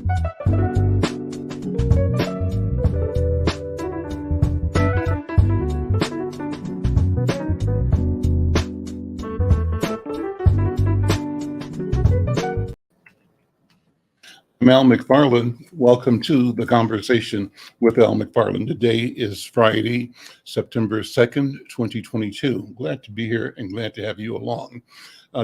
I'm Al McFarlane. Welcome to The Conversation with Al McFarlane. Today is Friday, September 2nd, 2022. Glad to be here and glad to have you along.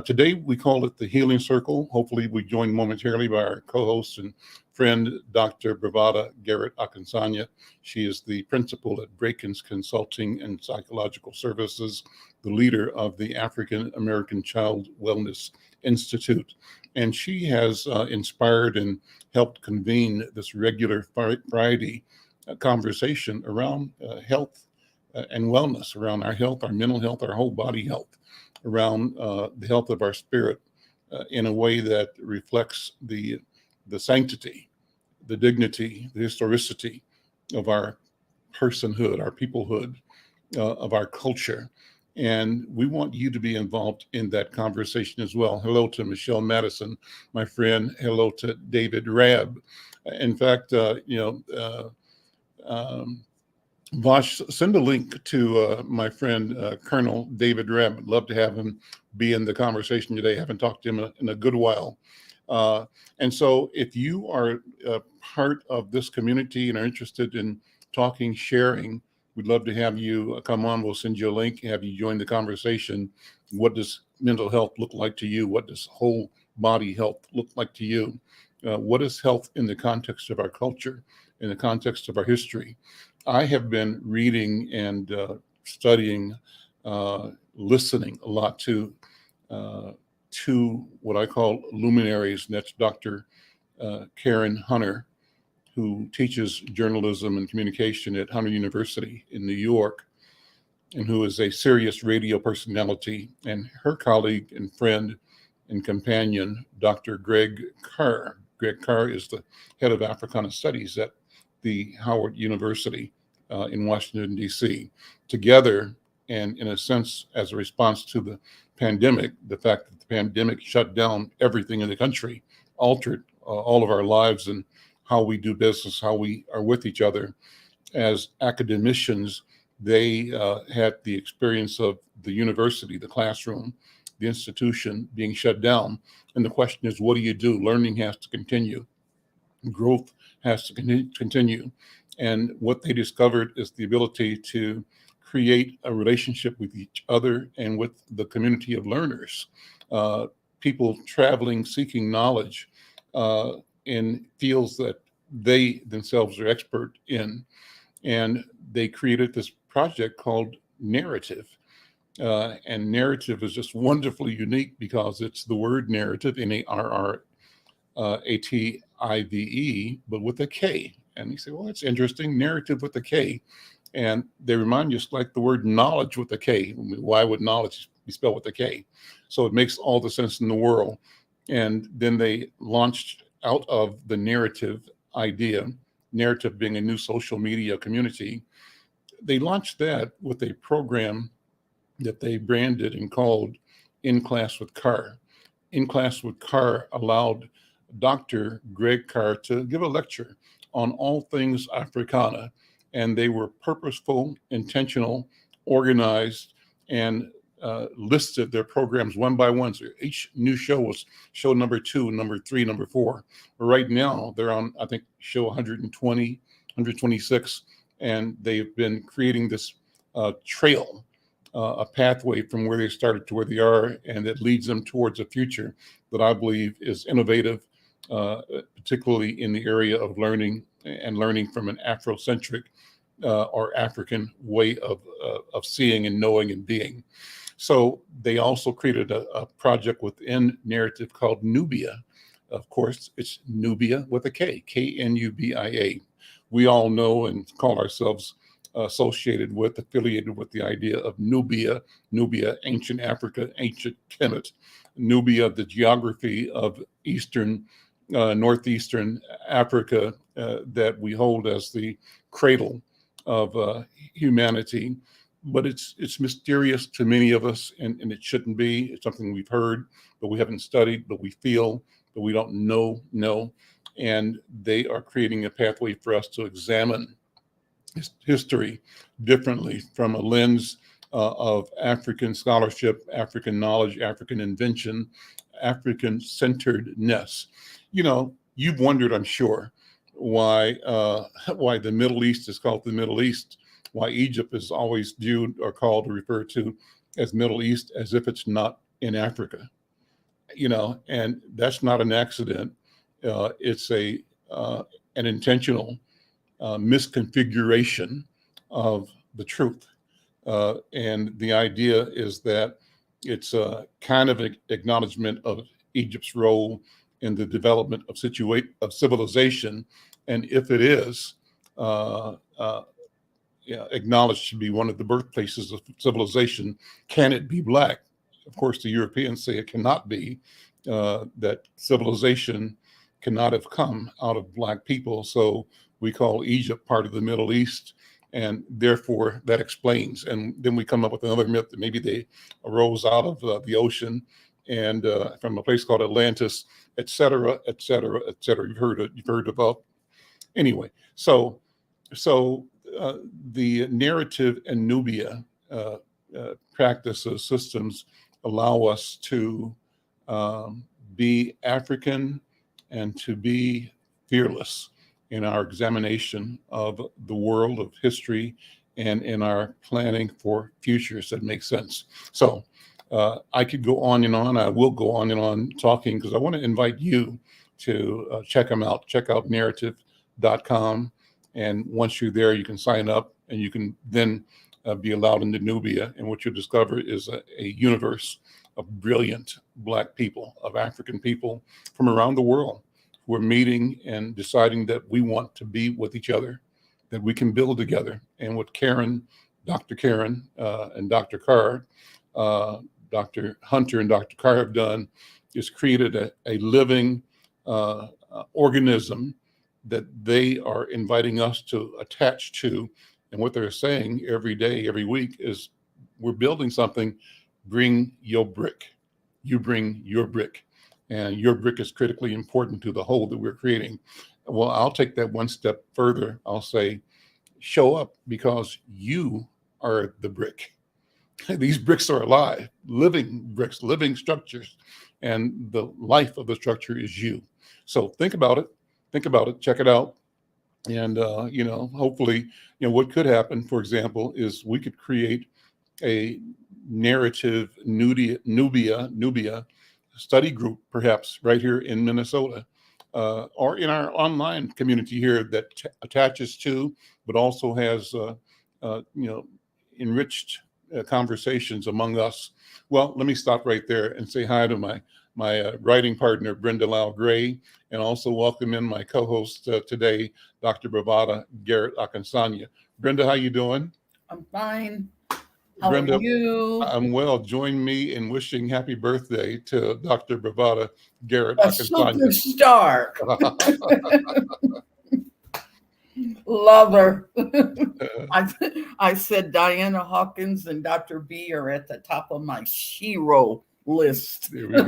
Today we call it the Healing Circle. Hopefully we join momentarily by our co-host and friend, Dr. Bravada, Garrett-Akinsanya. She is the principal at Brakins Consulting and Psychological Services, the leader of the African American Child Wellness Institute. And she has inspired and helped convene this regular Friday conversation around health and wellness, around our health, our mental health, our whole body health, around the health of our spirit in a way that reflects the sanctity, the dignity, the historicity of our personhood, our peoplehood, of our culture. And we want you to be involved in that conversation as well. Hello to Michelle Madison, my friend. Hello to David Rabb. In fact, Vosh, send a link to my friend, Colonel David Rabb. I'd love to have him be in the conversation today. I haven't talked to him in a good while. And so if you are part of this community and are interested in talking, sharing, we'd love to have you come on. We'll send you a link, have you join the conversation. What does mental health look like to you? What does whole body health look like to you? What is health in the context of our culture, in the context of our history? I have been reading and studying, listening a lot to what I call luminaries, and that's Dr. Karen Hunter, who teaches journalism and communication at Hunter University in New York, and who is a serious radio personality, and her colleague and friend and companion, Dr. Greg Carr. Greg Carr is the head of Africana Studies at the Howard University in Washington, D.C. Together, and in a sense, as a response to the pandemic, the fact that the pandemic shut down everything in the country, altered all of our lives and how we do business, how we are with each other. As academicians, they had the experience of the university, the classroom, the institution being shut down. And the question is, what do you do? Learning has to continue. Growth has to continue. And what they discovered is the ability to create a relationship with each other and with the community of learners, people traveling, seeking knowledge, in fields that they themselves are expert in. And they created this project called Narrative. And narrative is just wonderfully unique because it's the word narrative, Narrative, but with a K. And you say, well, that's interesting, narrative with a K. And they remind you, just like the word knowledge with a K. Why would knowledge be spelled with a K? So it makes all the sense in the world. And then they launched out of the narrative idea, narrative being a new social media community. They launched that with a program that they branded and called In Class with Carr. In Class with Carr allowed Dr. Greg Carr to give a lecture on all things Africana. And they were purposeful, intentional, organized, and listed their programs one by one. So each new show was show number 2, number 3, number 4. Right now, they're on, I think, show 120, 126, and they've been creating this trail, a pathway from where they started to where they are, and that leads them towards a future that I believe is innovative, particularly in the area of learning and learning from an Afrocentric or African way of seeing and knowing and being. So they also created a project within Narrative called Nubia. Of course, it's Nubia with a K, Knubia. We all know and call ourselves affiliated with the idea of Nubia, ancient Africa, ancient Kemet, Nubia, the geography of northeastern Africa that we hold as the cradle of humanity. But it's mysterious to many of us, and it shouldn't be. It's something we've heard, but we haven't studied, but we feel, but we don't know. And they are creating a pathway for us to examine history differently from a lens of African scholarship, African knowledge, African invention, African centeredness. You've wondered, I'm sure, why the Middle East is called the Middle East, why Egypt is always viewed or called or referred to as Middle East as if it's not in Africa. And that's not an accident. It's an intentional misconfiguration of the truth. And the idea is that it's a kind of an acknowledgement of Egypt's role in the development of civilization. And if it is acknowledged to be one of the birthplaces of civilization, can it be Black? Of course, the Europeans say it cannot be, that civilization cannot have come out of Black people. So we call Egypt part of the Middle East, and therefore that explains. And then we come up with another myth that maybe they arose out of the ocean and from a place called Atlantis, et cetera, et cetera, et cetera. You've heard about. Anyway, so the narrative and Nubia practices, systems allow us to be African and to be fearless in our examination of the world, of history, and in our planning for futures that make sense. So I could go on and on. I will go on and on talking because I want to invite you to check them out. Check out narrative.com. And once you're there, you can sign up and you can then be allowed into Nubia. And what you'll discover is a universe of brilliant Black people, of African people from around the world who are meeting and deciding that we want to be with each other, that we can build together. And what Dr. Karen and Dr. Carr, Dr. Hunter and Dr. Carr have done is created a living organism that they are inviting us to attach to. And what they're saying every day, every week is we're building something, bring your brick. You bring your brick. And your brick is critically important to the whole that we're creating. Well, I'll take that one step further. I'll say, show up because you are the brick. These bricks are alive, living bricks, living structures. And the life of the structure is you. So think about it. Check it out. And, hopefully, what could happen, for example, is we could create a narrative Nubia study group, perhaps right here in Minnesota, or in our online community here that attaches to, but also has, enriched conversations among us. Well, let me stop right there and say hi to my writing partner, Brenda Lyle-Gray, and also welcome in my co-host today, Dr. Bravada, Garrett-Akinsanya. Brenda, how you doing? I'm fine. How Brenda, are you? I'm well. Join me in wishing happy birthday to Dr. Bravada, A Garrett-Akinsanya. superstar. Love her. I said Diana Hawkins and Dr. B are at the top of my hero list. There we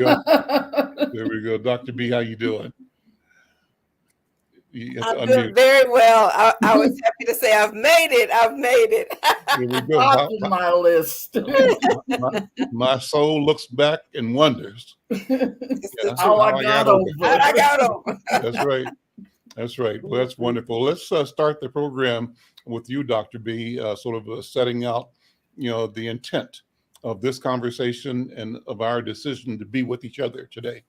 go. Dr. B, how you doing? I'm doing very well. I was happy to say I've made it. There we go. Top of my list. My soul looks back and wonders. How I got over. That's right. Well, that's wonderful. Let's start the program with you, Dr. B, sort of setting out, the intent of this conversation and of our decision to be with each other today.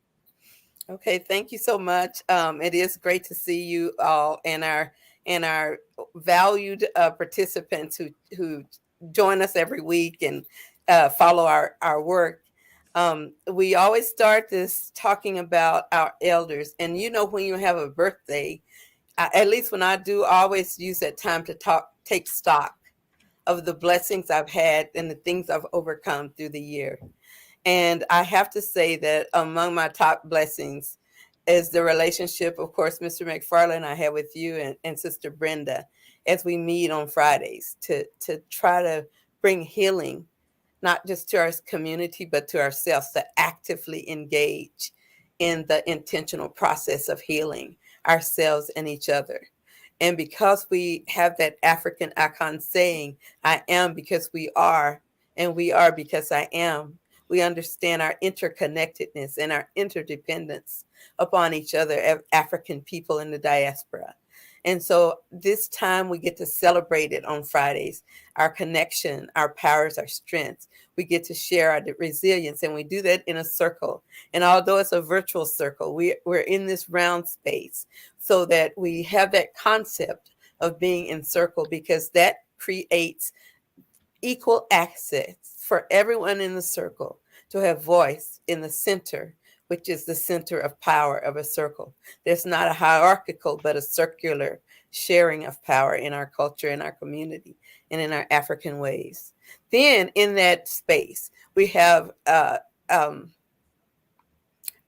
Okay, thank you so much. It is great to see you all and our valued participants who join us every week and follow our work. We always start this talking about our elders. And when you have a birthday, at least when I do, I always use that time to take stock of the blessings I've had and the things I've overcome through the year. And I have to say that among my top blessings is the relationship, of course, Mr. McFarlane, I have with you and Sister Brenda as we meet on Fridays to try to bring healing, not just to our community, but to ourselves, to actively engage in the intentional process of healing ourselves and each other. And because we have that African icon saying, I am because we are, and we are because I am, we understand our interconnectedness and our interdependence upon each other, African people in the diaspora. And so this time we get to celebrate it on Fridays, our connection, our powers, our strengths. We get to share our resilience, and we do that in a circle. And although it's a virtual circle, we're in this round space so that we have that concept of being in circle, because that creates equal access for everyone in the circle to have voice in the center, which is the center of power of a circle. There's not a hierarchical, but a circular sharing of power in our culture, in our community, and in our African ways. Then in that space, we have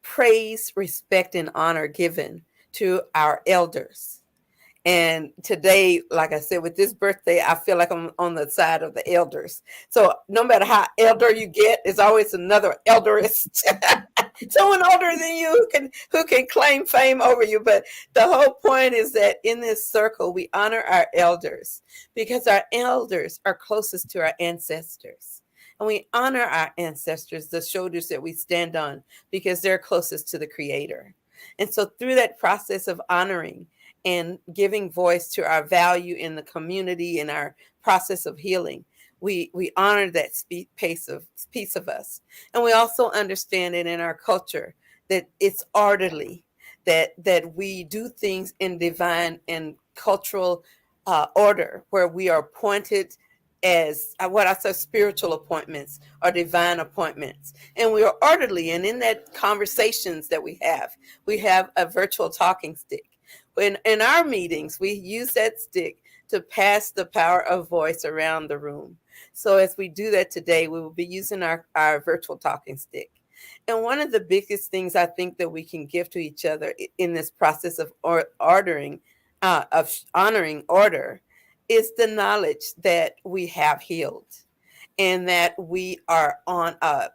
praise, respect, and honor given to our elders. And today, like I said, with this birthday, I feel like I'm on the side of the elders. So no matter how elder you get, there's always another elderist, someone older than you who can claim fame over you. But the whole point is that in this circle, we honor our elders because our elders are closest to our ancestors. And we honor our ancestors, the shoulders that we stand on, because they're closest to the Creator. And so through that process of honoring and giving voice to our value in the community and our process of healing, we honor that piece of us. And we also understand it in our culture that it's orderly, that we do things in divine and cultural order, where we are appointed as what I say, spiritual appointments or divine appointments. And we are orderly. And in that conversations that we have a virtual talking stick. In our meetings, we use that stick to pass the power of voice around the room. So as we do that today, we will be using our virtual talking stick. And one of the biggest things I think that we can give to each other in this process of honoring order is the knowledge that we have healed and that we are on a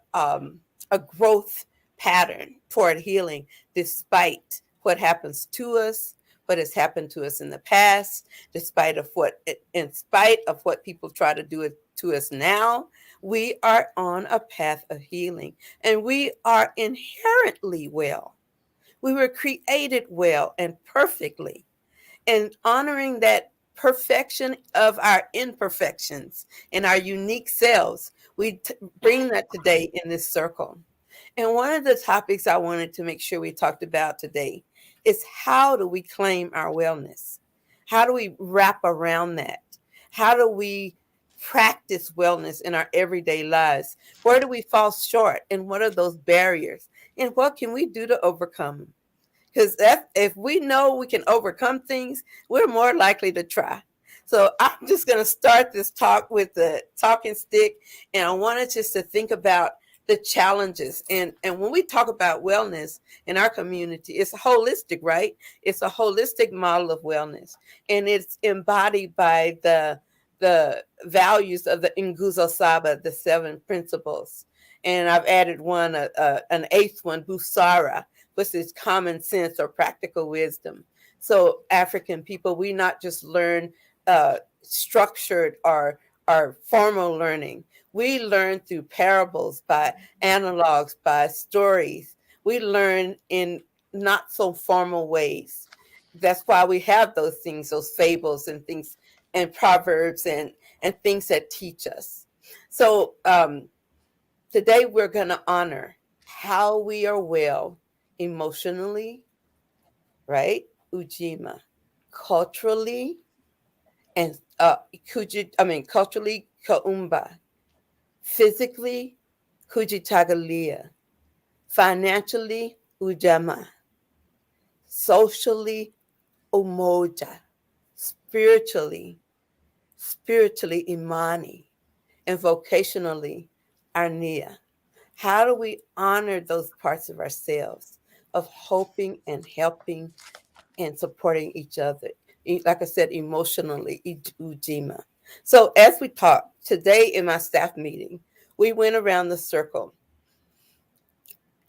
growth pattern toward healing, despite what happens to us, what has happened to us in the past, in spite of what people try to do to us now. We are on a path of healing, and we are inherently well. We were created well and perfectly, and honoring that perfection of our imperfections and our unique selves. We bring that today in this circle. And one of the topics I wanted to make sure we talked about today is, how do we claim our wellness? How do we wrap around that? How do we practice wellness in our everyday lives? Where do we fall short? And what are those barriers? And what can we do to overcome them? Because if we know we can overcome things, we're more likely to try. So I'm just going to start this talk with the talking stick. And I wanted just to think about the challenges. And when we talk about wellness in our community, it's holistic, right? It's a holistic model of wellness. And it's embodied by the values of the Nguzo Saba, the 7 principles. And I've added one, an 8th one, Busara, which is common sense or practical wisdom. So African people, we not just learn structured or formal learning. We learn through parables, by analogs, by stories. We learn in not so formal ways. That's why we have those things, those fables and things, and proverbs and things that teach us. So today we're going to honor how we are well emotionally, right? Ujima. Culturally, and culturally, Kaumba. Physically, Kujitagalia. Financially, Ujama. Socially, Umoja. Spiritually, Imani. And vocationally, Arnia. How do we honor those parts of ourselves of hoping and helping and supporting each other? Like I said, emotionally, Ujima. So as we talk today in my staff meeting, we went around the circle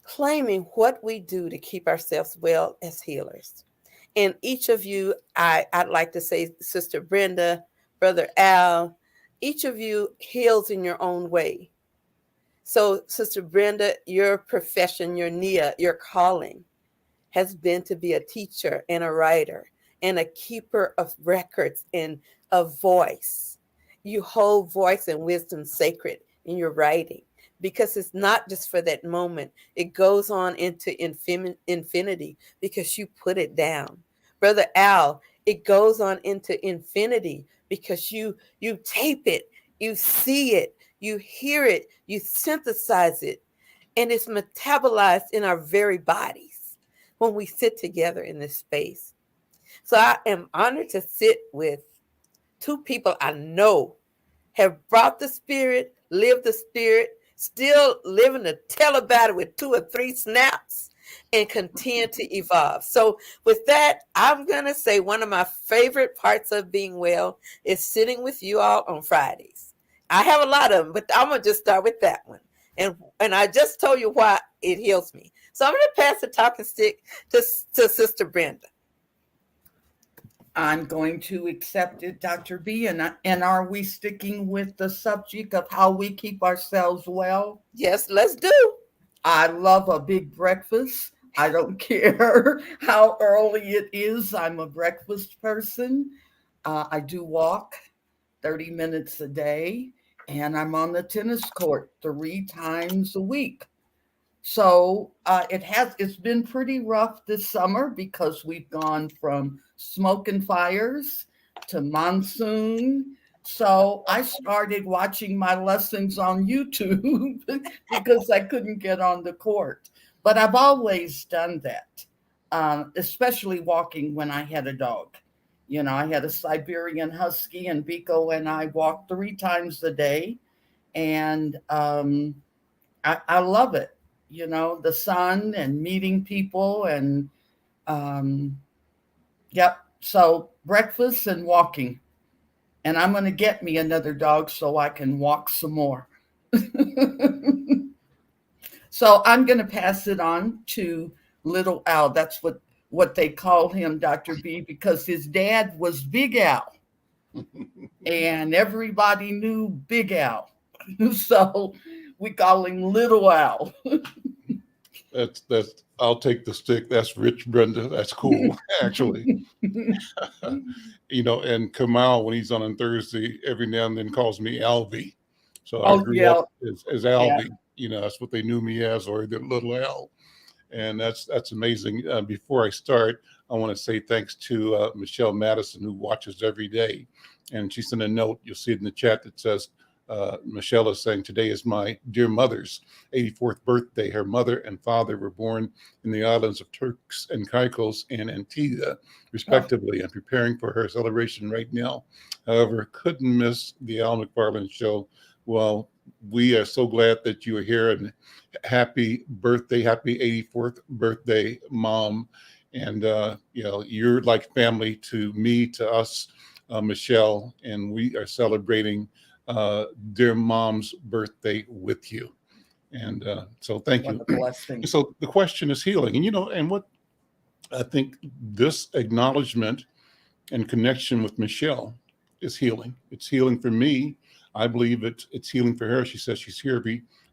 claiming what we do to keep ourselves well as healers. And each of you, I'd like to say, Sister Brenda, Brother Al, each of you heals in your own way. So, Sister Brenda, your profession, your NIA, your calling has been to be a teacher and a writer and a keeper of records and a voice. You hold voice and wisdom sacred in your writing because it's not just for that moment. It goes on into infinity because you put it down. Brother Al, it goes on into infinity because you tape it, you see it, you hear it, you synthesize it, and it's metabolized in our very bodies when we sit together in this space. So I am honored to sit with two people I know have brought the spirit, lived the spirit, still living to tell about it with 2 or 3 snaps and continue to evolve. So with that, I'm going to say one of my favorite parts of being well is sitting with you all on Fridays. I have a lot of them, but I'm going to just start with that one. And I just told you why it heals me. So I'm going to pass the talking stick to Sister Brenda. I'm going to accept it, Dr. B. And are we sticking with the subject of how we keep ourselves well? Yes, let's do. I love a big breakfast. I don't care how early it is. I'm a breakfast person. I do walk 30 minutes a day, and I'm on the tennis court 3 times a week. So it's been pretty rough this summer because we've gone from smoke and fires to monsoon. So I started watching my lessons on YouTube because I couldn't get on the court. But I've always done that, especially walking when I had a dog. You know, I had a Siberian Husky, and Biko and I walked 3 times a day. And I love it. You know, the sun and meeting people and yep. So breakfast and walking. And I'm going to get me another dog so I can walk some more. So I'm going to pass it on to Little Al. That's what they call him, Dr. B, because his dad was Big Al. And everybody knew Big Al. So we call him Little Al. That's I'll take the stick. That's rich, Brenda. That's cool, actually. You know, and Kamal, when he's on Thursday, every now and then calls me Alvy. So I grew up as Alvy. Yeah. You know, that's what they knew me as, or the little Al. And that's amazing. Before I start, I want to say thanks to Michelle Madison, who watches every day. And she sent a note. You'll see it in the chat that says, Michelle is saying, today is my dear mother's 84th birthday. Her mother and father were born in the islands of Turks and Caicos and Antigua, respectively. I'm preparing for her celebration right now. However, couldn't miss the Al McFarlane show. Well, we are so glad that you are here, and happy birthday, happy 84th birthday, Mom. And, you know, you're like family to me, to us, Michelle, and we are celebrating dear Mom's birthday with you. And so thank you. So the question is healing. And, you know, and what I think this acknowledgement and connection with Michelle is healing. It's healing for me. I believe it's healing for her. She says she's here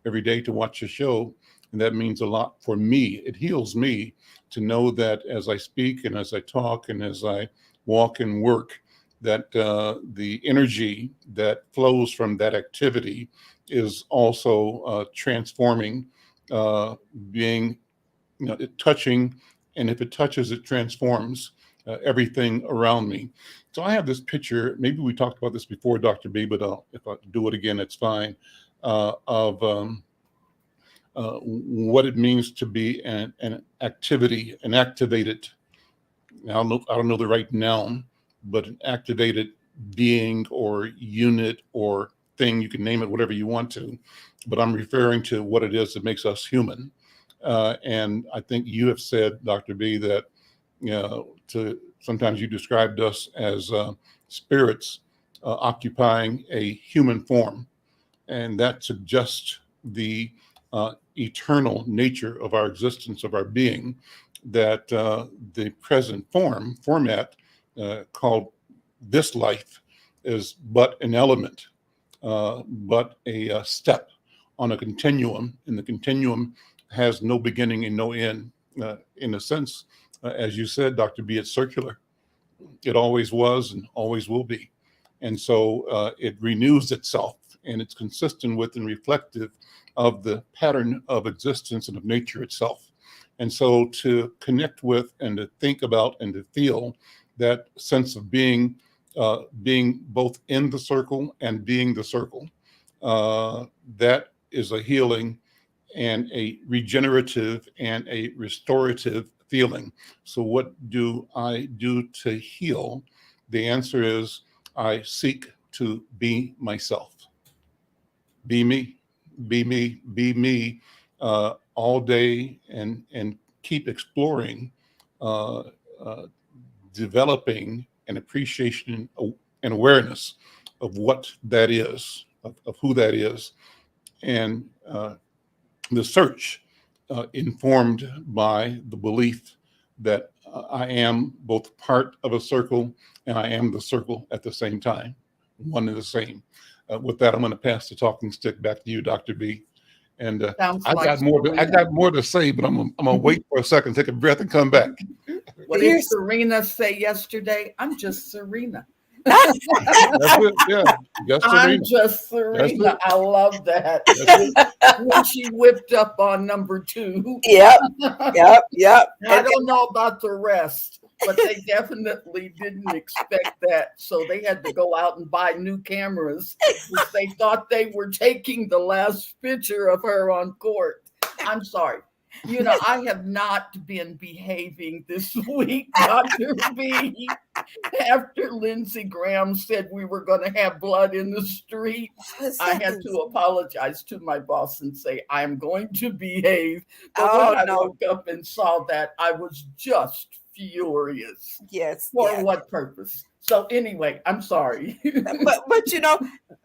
every day to watch the show. And that means a lot for me. It heals me to know that as I speak and as I talk and as I walk and work, that the energy that flows from that activity is also transforming, being, you know, touching, and if it touches, it transforms everything around me. So I have this picture, maybe we talked about this before, Dr. B, but if I do it again, it's fine, of what it means to be an activity, an activated, I don't know the right noun, but an activated being or unit or thing. You can name it whatever you want to, but I'm referring to what it is that makes us human. And I think you have said, Dr. B, that, you know, sometimes you described us as spirits occupying a human form, and that suggests the eternal nature of our existence, of our being. that the present format called this life is but an element, but a step on a continuum, and the continuum has no beginning and no end. In a sense, as you said, Dr. B, it's circular. It always was and always will be. And so it renews itself, and it's consistent with and reflective of the pattern of existence and of nature itself. And so to connect with and to think about and to feel that sense of being both in the circle and being the circle, that is a healing and a regenerative and a restorative feeling. So what do I do to heal? The answer is I seek to be myself. Be me, be me, be me all day, and keep exploring, developing an appreciation and awareness of what that is, of who that is, and the search informed by the belief that I am both part of a circle and I am the circle at the same time, one and the same. With that, I'm going to pass the talking stick back to you, Dr. B. And I got more to say, but I'm gonna wait for a second, take a breath, and come back. What did Serena say yesterday? I'm just Serena. That's it. Yeah, just Serena. I'm just Serena. I love that. When she whipped up on number 2. Yep. I don't know about the rest, but they definitely didn't expect that. So they had to go out and buy new cameras because they thought they were taking the last picture of her on court. I'm sorry. You know, I have not been behaving this week, Dr. B. After Lindsey Graham said we were going to have blood in the street, I had to apologize to my boss and say, I'm going to behave. But when I woke up and saw that, I was just furious. Yes. For what purpose? So anyway, I'm sorry. but you know,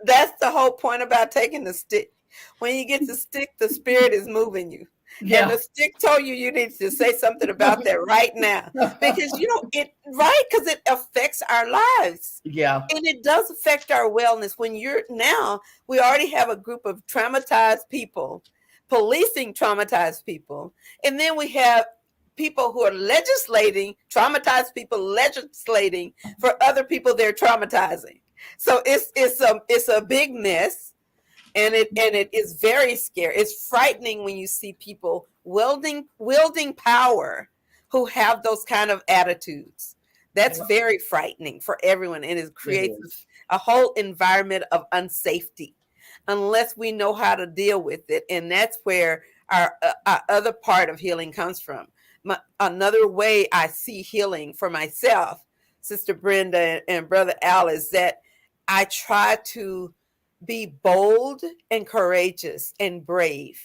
that's the whole point about taking the stick. When you get the stick, the spirit is moving you. Yeah. And the stick told you need to say something about that right now, because you know because it affects our lives. Yeah, and it does affect our wellness. When we already have a group of traumatized people, policing traumatized people, and then we have people who are traumatized people legislating for other people they're traumatizing. So it's a big mess. And it is very scary. It's frightening when you see people wielding power who have those kind of attitudes. That's very frightening for everyone, and it creates a whole environment of unsafety unless we know how to deal with it. And that's where our other part of healing comes from. Another way I see healing for myself, Sister Brenda and Brother Al, is that I try to be bold and courageous and brave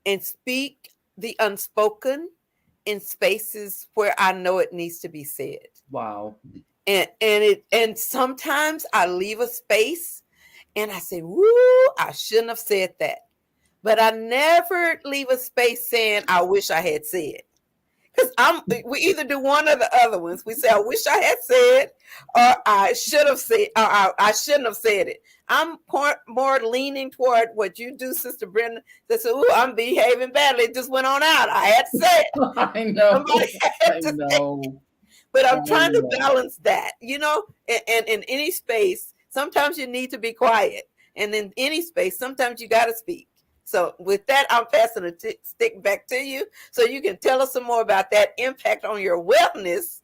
and speak the unspoken in spaces where I know it needs to be said. Wow. And sometimes I leave a space and I say, woo, I shouldn't have said that. But I never leave a space saying, I wish I had said. Because we either do one or the other ones. We say, I wish I had said, or I should have said, or I shouldn't have said it. I'm more leaning toward what you do, Sister Brenda. That said, ooh, I'm behaving badly. It just went on out. I had to say it. I know. I know. But I'm trying to balance that, you know, and in any space, sometimes you need to be quiet. And in any space, sometimes you got to speak. So with that, I'm passing the stick back to you so you can tell us some more about that impact on your wellness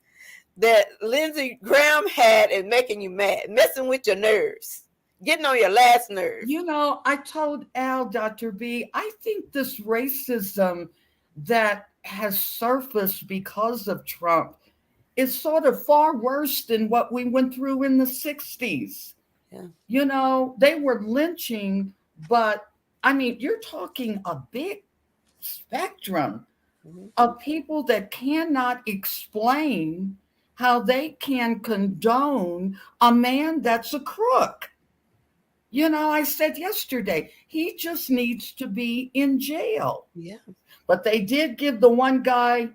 that Lindsey Graham had in making you mad, messing with your nerves, getting on your last nerve. You know, I told Al, Dr. B, I think this racism that has surfaced because of Trump is sort of far worse than what we went through in the 60s. Yeah. You know, they were lynching, but I mean, you're talking a big spectrum of people that cannot explain how they can condone a man that's a crook. You know, I said yesterday, he just needs to be in jail. Yeah. But they did give the one guy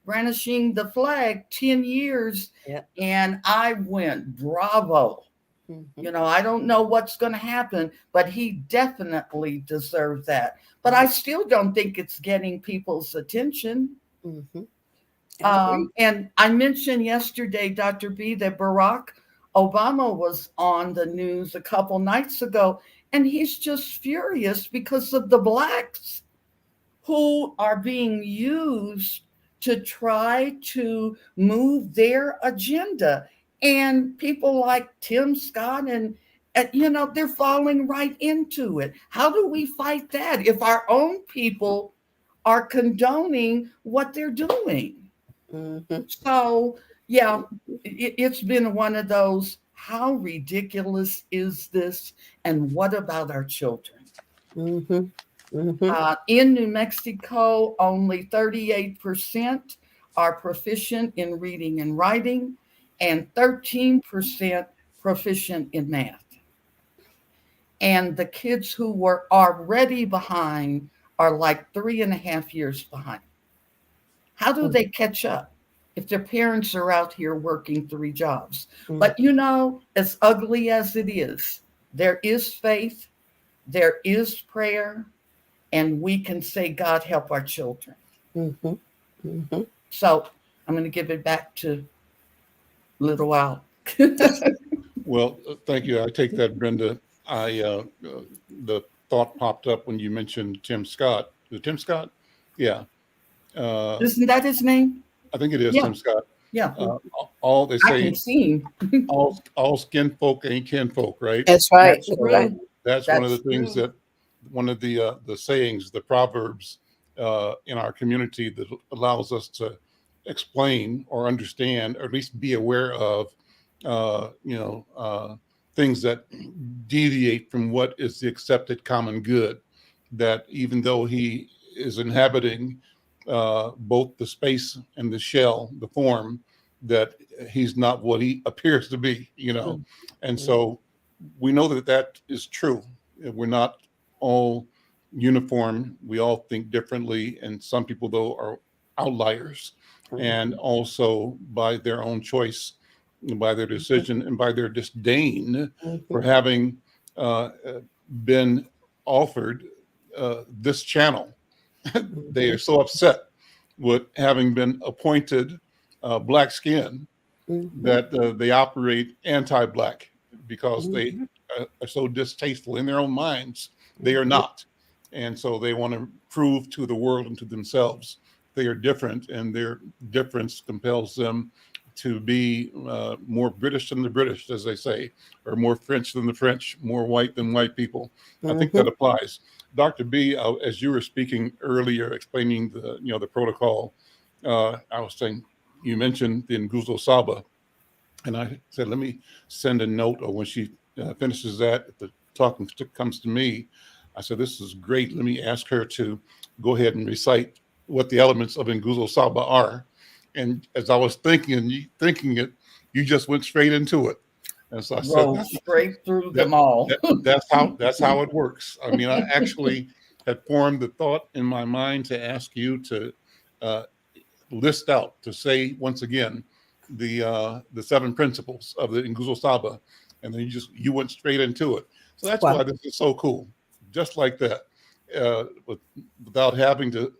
brandishing the flag 10 years. Yeah. And I went, bravo. Mm-hmm. I don't know what's going to happen, but he definitely deserves that. But I still don't think it's getting people's attention. Mm-hmm. And I mentioned yesterday, Dr. B, that Barack Obama was on the news a couple nights ago, and he's just furious because of the blacks who are being used to try to move their agenda. And people like Tim Scott and they're falling right into it. How do we fight that if our own people are condoning what they're doing? Mm-hmm. So, yeah, it's been one of those, how ridiculous is this? And what about our children? Mm-hmm. Mm-hmm. In New Mexico, only 38% are proficient in reading and writing, and 13% proficient in math. And the kids who were already behind are like 3.5 years behind. How do they catch up if their parents are out here working 3 jobs? Mm-hmm. But as ugly as it is, there is faith, there is prayer, and we can say, God, help our children. Mm-hmm. Mm-hmm. So I'm going to give it back to Little Al. Well, thank you. I take that, Brenda. The thought popped up when you mentioned Tim Scott. Is it Tim Scott? Yeah. Isn't that his name? I think it is Yeah. Tim Scott. Yeah. All they I say, can see him. all skin folk ain't kin folk, right? That's right. That's That's true. right. That's one of the That's things true. that one of the sayings, the proverbs in our community that allows us to explain or understand, or at least be aware of, things that deviate from what is the accepted common good. That even though he is inhabiting both the space and the shell, the form, that he's not what he appears to be, Mm-hmm. And so we know that that is true. We're not all uniform. We all think differently. And some people, though, are outliers. Mm-hmm. And also by their own choice, by their decision, and by their disdain for having been offered this channel. They are so upset with having been appointed black skin that they operate anti-black because they are so distasteful in their own minds. They are not. And so they want to prove to the world and to themselves they are different, and their difference compels them to be more British than the British, as they say, or more French than the French, more white than white people. I think that applies. Dr. B, as you were speaking earlier, explaining the protocol, I was saying, you mentioned the Nguzo Saba, and I said, let me send a note, or when she finishes that, if the talk comes to me, I said, this is great. Let me ask her to go ahead and recite what the elements of Nguzo Saba are. And as I was thinking it, you just went straight into it. And so I Roll said, straight through them all. that's how it works. I mean, I actually had formed the thought in my mind to ask you to list out, to say once again the 7 principles of the Nguzo Saba, and then you went straight into it. So that's why this is so cool. Just like that, without having to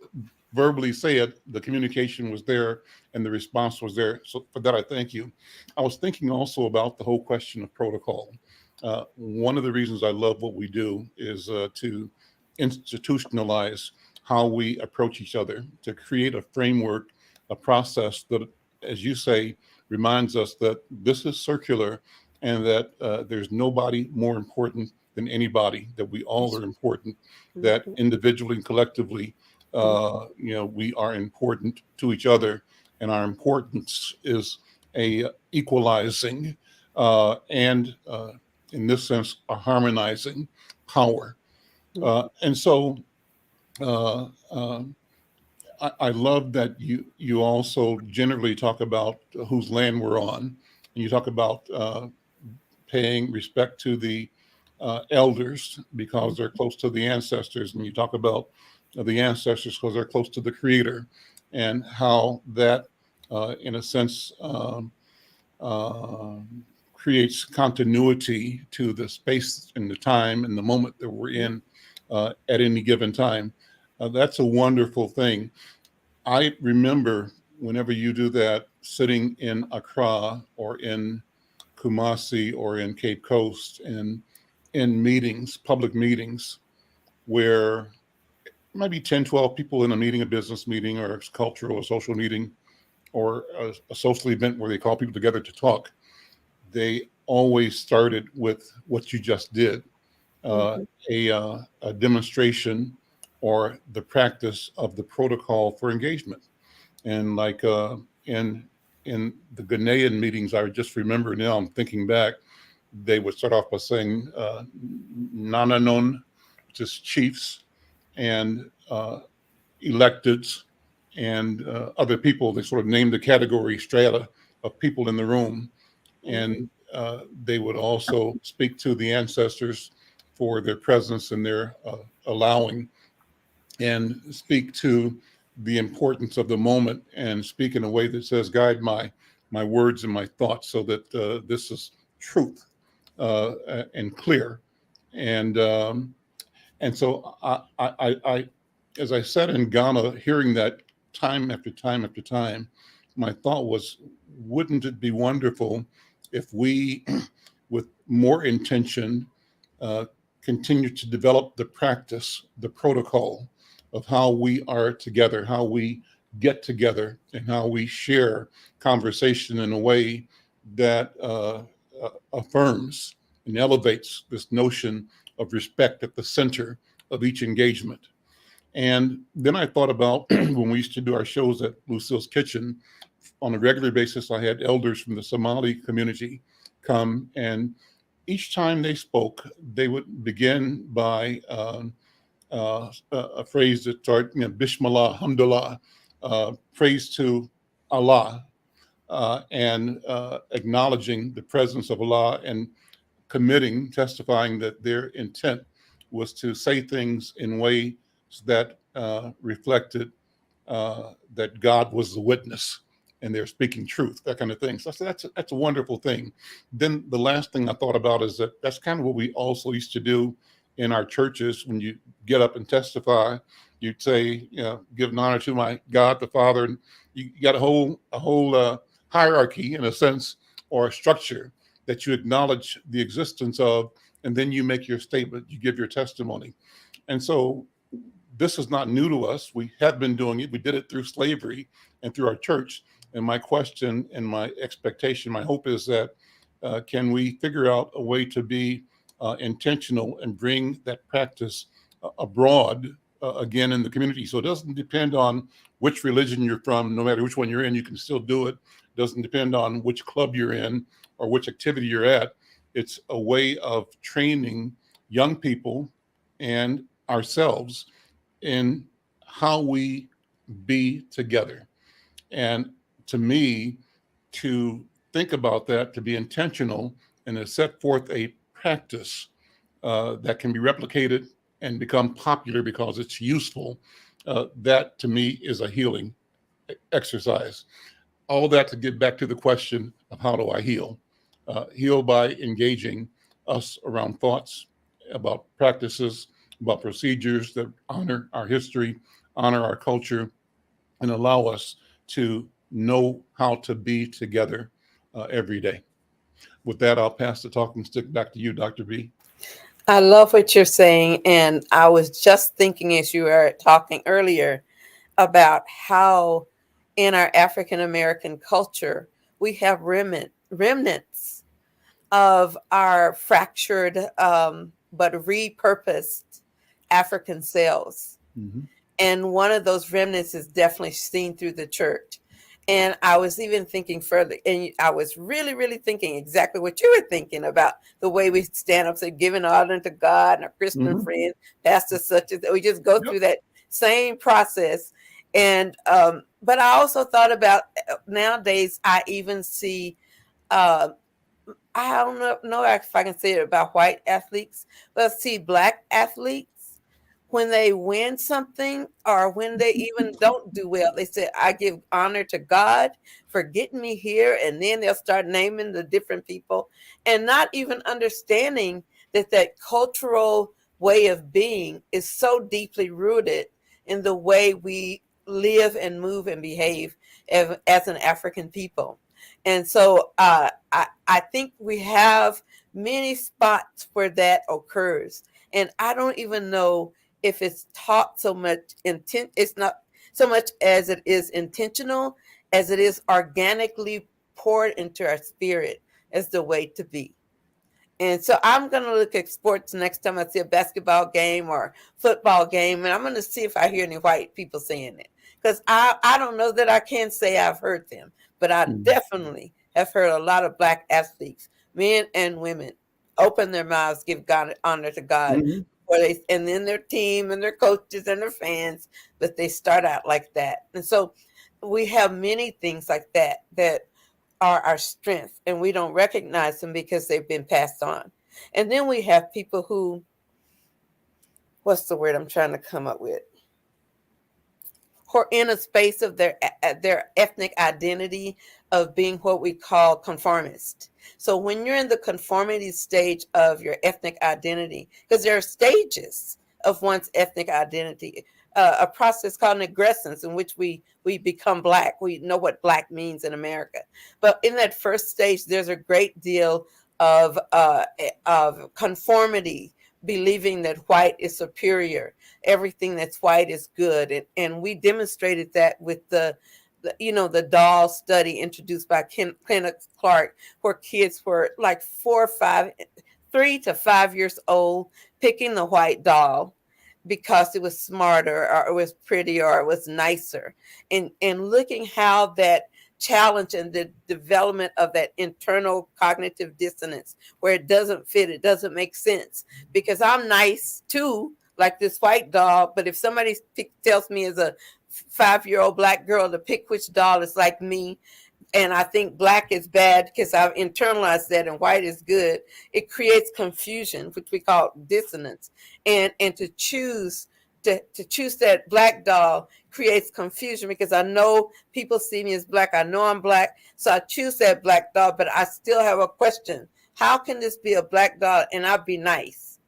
verbally say it, the communication was there and the response was there. So for that, I thank you. I was thinking also about the whole question of protocol. One of the reasons I love what we do is to institutionalize how we approach each other, to create a framework, a process that, as you say, reminds us that this is circular and that there's nobody more important than anybody, that we all are important, that individually and collectively, we are important to each other, and our importance is a equalizing and in this sense, a harmonizing power. And so I love that you also generally talk about whose land we're on, and you talk about paying respect to the elders because they're close to the ancestors, and you talk about the ancestors because they're close to the Creator. and how that, in a sense, creates continuity to the space and the time and the moment that we're in at any given time. That's a wonderful thing. I remember whenever you do that, sitting in Accra or in Kumasi or in Cape Coast and in meetings, public meetings, where maybe 10, 12 people in a meeting, a business meeting or a cultural or social meeting or a social event where they call people together to talk. They always started with what you just did, Mhm. a demonstration or the practice of the protocol for engagement. And like in the Ghanaian meetings, I just remember now, I'm thinking back, they would start off by saying Nananon, which is chiefs, and electeds, and other people. They sort of named the category strata of people in the room. Mhm. And they would also speak to the ancestors for their presence and their allowing, and speak to the importance of the moment, and speak in a way that says, guide my words and my thoughts so that this is truth and clear. And and so as I said in Ghana, hearing that time after time after time, my thought was, wouldn't it be wonderful if we, with more intention, uh, continue to develop the practice, the protocol of how we are together, how we get together, and how we share conversation in a way that affirms and elevates this notion of respect at the center of each engagement. And then I thought about when we used to do our shows at Lucille's Kitchen on a regular basis, I had elders from the Somali community come, and each time they spoke, they would begin by a phrase that started, Bismillah, Alhamdulillah, praise to Allah, and acknowledging the presence of Allah, and committing, testifying that their intent was to say things in ways that reflected that God was the witness and they're speaking truth, that kind of thing. So I said, that's a wonderful thing. Then the last thing I thought about is that that's kind of what we also used to do in our churches. When you get up and testify, you'd say, give an honor to my God, the Father. And you got a whole hierarchy in a sense, or a structure that you acknowledge the existence of, and then you make your statement, you give your testimony. And so this is not new to us. We have been doing it. We did it through slavery and through our church. And my question and my expectation, my hope is that can we figure out a way to be intentional and bring that practice abroad again in the community? So it doesn't depend on which religion you're from. No matter which one you're in, you can still do it. It doesn't depend on which club you're in or which activity you're at. It's a way of training young people and ourselves in how we be together. And to me, to think about that, to be intentional, and to set forth a practice that can be replicated and become popular because it's useful, that to me is a healing exercise. All that to get back to the question of how do I heal? Heal by engaging us around thoughts, about practices, about procedures that honor our history, honor our culture, and allow us to know how to be together every day. With that, I'll pass the talking stick back to you, Dr. B. I love what you're saying. And I was just thinking as you were talking earlier about how in our African American culture, we have remnants of our fractured but repurposed African selves. Mm-hmm. And one of those remnants is definitely seen through the church. And I was even thinking further, and I was really, really thinking exactly what you were thinking about the way we stand up, say, giving honor to God and our Christian Mm-hmm. friends, pastors such as that. We just go Yep. through that same process. And, but I also thought about nowadays, I even see, I don't know if I can say it about white athletes, but I see Black athletes when they win something or when they even don't do well, they say, I give honor to God for getting me here. And then they'll start naming the different people and not even understanding that that cultural way of being is so deeply rooted in the way we live and move and behave as an African people. And so I think we have many spots where that occurs. And I don't even know if it's taught so much intent. It's not so much as it is intentional as it is organically poured into our spirit as the way to be. And so I'm going to look at sports next time I see a basketball game or football game, and I'm going to see if I hear any white people saying it. Because I don't know that I can say I've heard them, but I definitely have heard a lot of Black athletes, men and women, open their mouths, give God honor to God, and then their team and their coaches and their fans, but they start out like that. And so we have many things like that that are our strength, and we don't recognize them because they've been passed on. And then we have people who, what's the word I'm trying to come up with? Who are in a space of their ethnic identity of being what we call conformist. So when you're in the conformity stage of your ethnic identity, because there are stages of one's ethnic identity, a process called negrescence in which we become Black. We know what Black means in America. But in that first stage, there's a great deal of conformity, believing that white is superior. Everything that's white is good. And we demonstrated that with the doll study introduced by Kenneth Clark, where kids were like 3 to 5 years old, picking the white doll because it was smarter or it was prettier or it was nicer, and looking how that challenge and the development of that internal cognitive dissonance where it doesn't fit, it doesn't make sense, because I'm nice too, like this white doll, but if somebody tells me as a 5-year-old Black girl to pick which doll is like me, and I think Black is bad because I've internalized that and white is good, it creates confusion, which we call dissonance. And to choose that Black doll creates confusion because I know people see me as Black. I know I'm Black. So I choose that Black doll, but I still have a question. How can this be a Black doll and I'll be nice?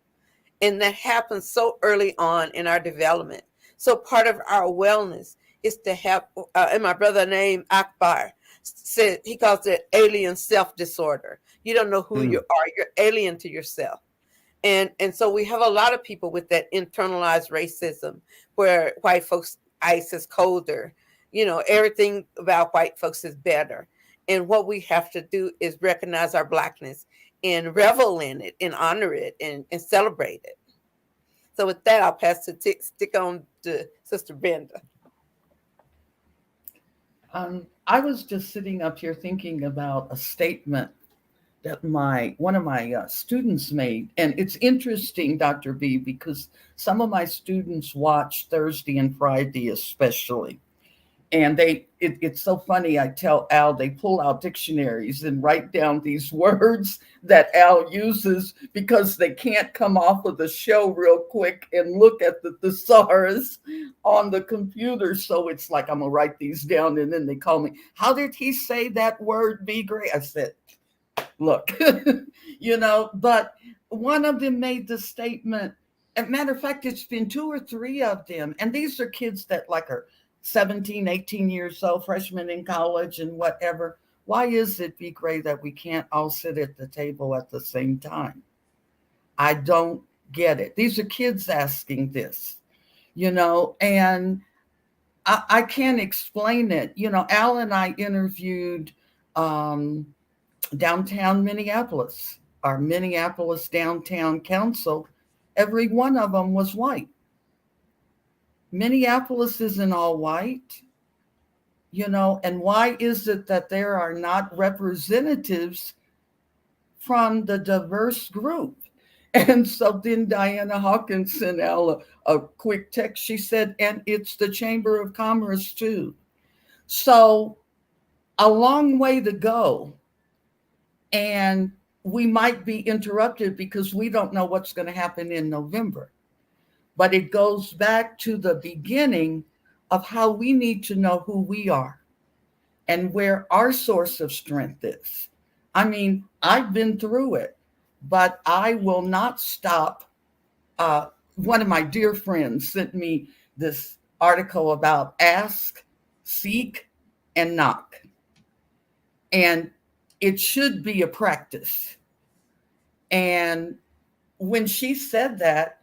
And that happens so early on in our development. So part of our wellness is to have, and my brother named Akbar said, he calls it alien self disorder. You don't know who you are. You're alien to yourself. And so we have a lot of people with that internalized racism where white folks, ice is colder. Everything about white folks is better. And what we have to do is recognize our Blackness and revel in it and honor it and celebrate it. So with that, I'll pass to stick on to Sister Brenda. I was just sitting up here thinking about a statement that one of my students made. And it's interesting, Dr. B, because some of my students watch Thursday and Friday especially. And it's so funny. I tell Al, they pull out dictionaries and write down these words that Al uses because they can't come off of the show real quick and look at the thesaurus on the computer. So it's like, I'm going to write these down. And then they call me, how did he say that word, B. Gray? I said, look, but one of them made the statement. As a matter of fact, it's been 2 or 3 of them. And these are kids that are 17, 18 years old, freshmen in college and whatever. Why is it, B. Gray, that we can't all sit at the table at the same time? I don't get it. These are kids asking this, and I can't explain it. Al and I interviewed downtown Minneapolis, our Minneapolis Downtown Council. Every one of them was white. Minneapolis isn't all white, and why is it that there are not representatives from the diverse group? And so then Diana Hawkins sent out a quick text. She said, and it's the Chamber of Commerce too. So a long way to go. And we might be interrupted because we don't know what's going to happen in November. but it goes back to the beginning of how we need to know who we are and where our source of strength is. I mean, I've been through it, but I will not stop. One of my dear friends sent me this article about ask, seek, and knock. And it should be a practice. And when she said that,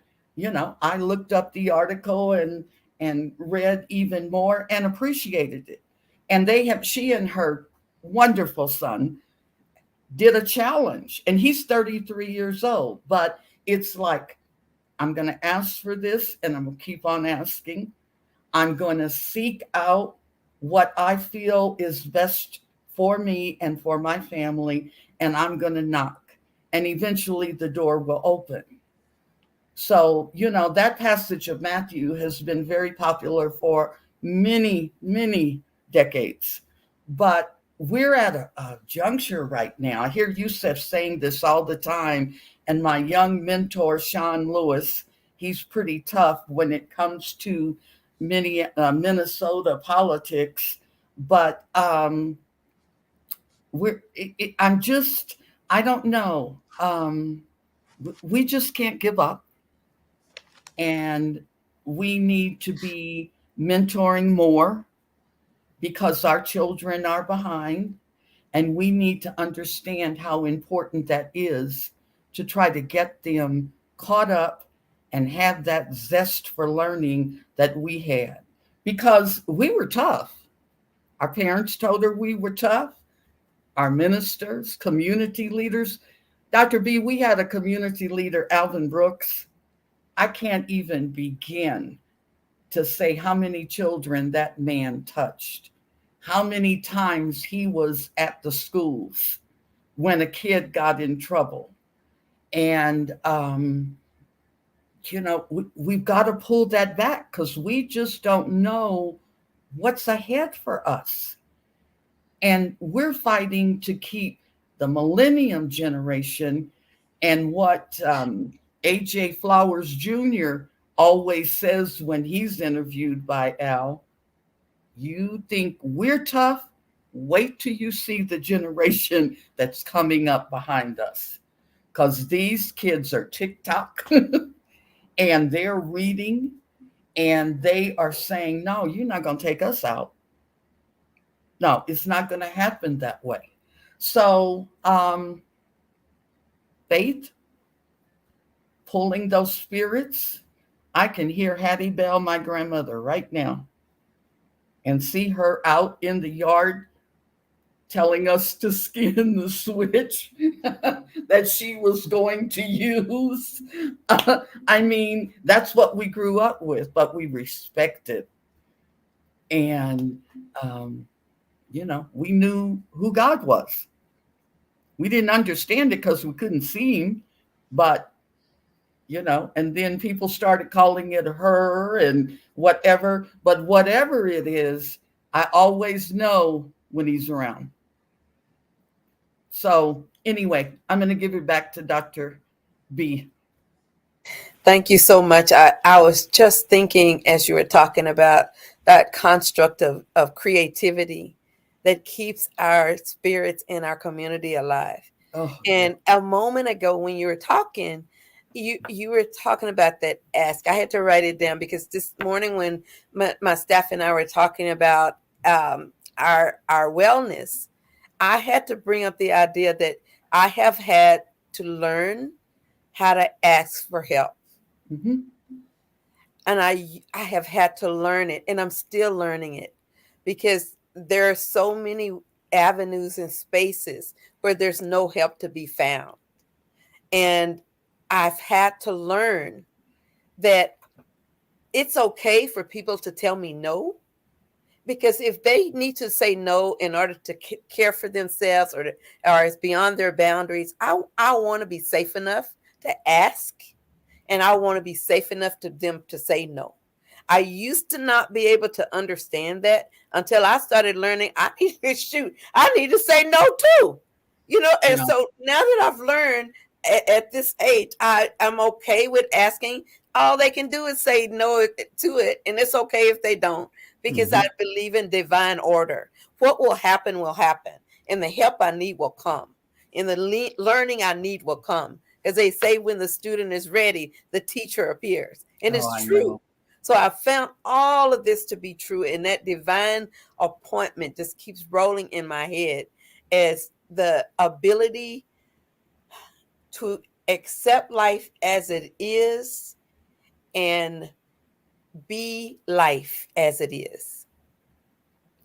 I looked up the article and read even more and appreciated it. And she and her wonderful son did a challenge, and he's 33 years old, but it's like, I'm going to ask for this and I'm going to keep on asking. I'm going to seek out what I feel is best for me and for my family, and I'm going to knock, and eventually the door will open. So, that passage of Matthew has been very popular for many, many decades. But we're at a juncture right now. I hear Yusef saying this all the time. And my young mentor, Sean Lewis, he's pretty tough when it comes to Minnesota politics. But I don't know. We just can't give up. And we need to be mentoring more because our children are behind. And we need to understand how important that is to try to get them caught up and have that zest for learning that we had. Because we were tough. Our parents told her we were tough. Our ministers, community leaders. Dr. B, we had a community leader, Alvin Brooks. I can't even begin to say how many children that man touched, how many times he was at the schools when a kid got in trouble. And, we've got to pull that back because we just don't know what's ahead for us. And we're fighting to keep the millennium generation and what A.J. Flowers Jr. always says when he's interviewed by Al, you think we're tough? Wait till you see the generation that's coming up behind us. Because these kids are TikTok and they're reading and they are saying, no, you're not going to take us out. No, it's not going to happen that way. So faith, pulling those spirits. I can hear Hattie Bell, my grandmother, right now, and see her out in the yard telling us to skin the switch that she was going to use. I mean, that's what we grew up with, but we respected. And, we knew who God was. We didn't understand it because we couldn't see him, but and then people started calling it her and whatever. But whatever it is, I always know when he's around. So anyway, I'm going to give it back to Dr. B. Thank you so much. I was just thinking as you were talking about that construct of creativity that keeps our spirits in our community alive. Oh. And a moment ago when you were talking, you were talking about that ask. I had to write it down because this morning when my staff and I were talking about our wellness, I had to bring up the idea that I have had to learn how to ask for help. Mm-hmm. And I have had to learn it, and I'm still learning it because there are so many avenues and spaces where there's no help to be found. And I've had to learn that it's okay for people to tell me no, because if they need to say no in order to care for themselves or it's beyond their boundaries, I want to be safe enough to ask, and I want to be safe enough to them to say no. I used to not be able to understand that until I started learning. I need to say no too, And so now that I've learned at this age, I'm okay with asking. all they can do is say no to it. And it's okay if they don't, because I believe in divine order. What will happen, and the help I need will come, and the learning I need will come. As they say, when the student is ready, the teacher appears. And it's true. So I found all of this to be true, and that divine appointment just keeps rolling in my head as the ability to accept life as it is and be life as it is.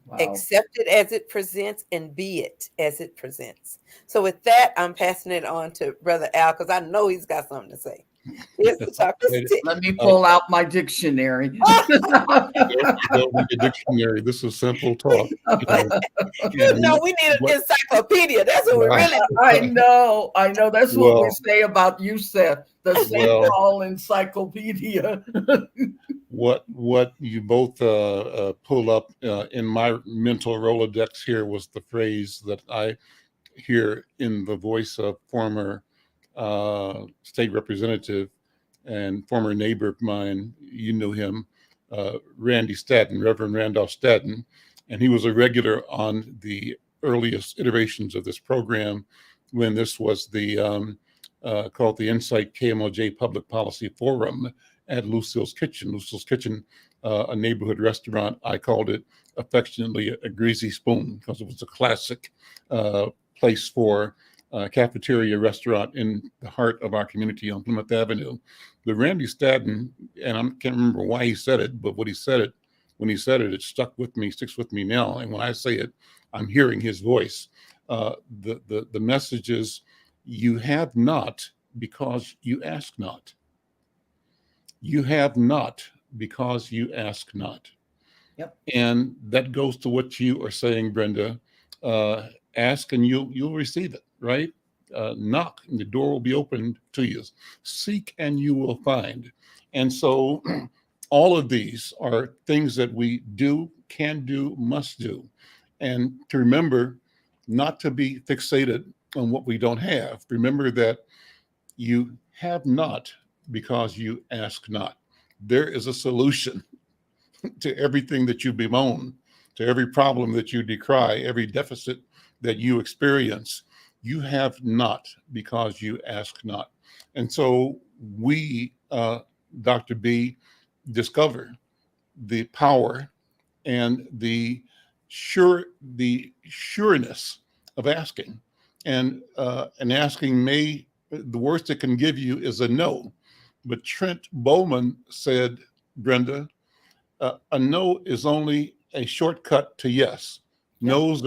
Wow. Accept it as it presents and be it as it presents. So with that, I'm passing it on to Brother Al, because I know he's got something to say. Let me pull out my dictionary. The dictionary. This is simple talk. No, we need an encyclopedia. That's what we really. I know. That's what we say about you, Seth. The St. Paul Encyclopedia. What you both pull up in my mental Rolodex here was the phrase that I hear in the voice of former state representative and former neighbor of mine. You knew him, Randy Statton, Reverend Randolph Statton, and he was a regular on the earliest iterations of this program when this was the called the Insight KMOJ Public Policy Forum at Lucille's Kitchen. Lucille's Kitchen, a neighborhood restaurant. I called it affectionately a greasy spoon because it was a classic place for cafeteria restaurant in the heart of our community on Plymouth Avenue. The Randy Statton, and I can't remember why he said it, but when he said it, it stuck with me, sticks with me now. And when I say it, I'm hearing his voice. The message is, you have not because you ask not. You have not because you ask not. Yep. And that goes to what you are saying, Brenda. Ask and you'll receive it, right? Knock and the door will be opened to you. Seek and you will find. And so all of these are things that we do, can do, must do. And to remember not to be fixated on what we don't have. Remember that you have not because you ask not. There is a solution to everything that you bemoan, to every problem that you decry, every deficit that you experience. You have not because you ask not. And so we, Dr. B, discover the power and the sureness of asking. And asking the worst it can give you is a no. But Trent Bowman said, Brenda, a no is only a shortcut to yes. No's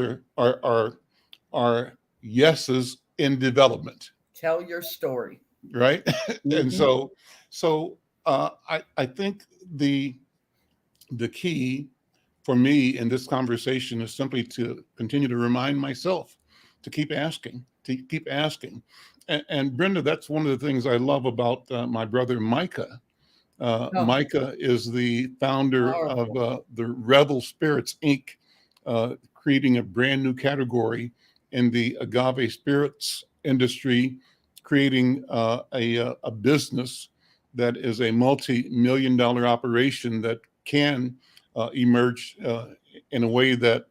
are yeses in development. Tell your story. Right. And so I think the key for me in this conversation is simply to continue to remind myself to keep asking. And Brenda, that's one of the things I love about my brother Micah. Micah is the founder of the Rebel Spirits Inc., creating a brand new category in the agave spirits industry, creating a business that is a multi-million-dollar operation that can emerge in a way that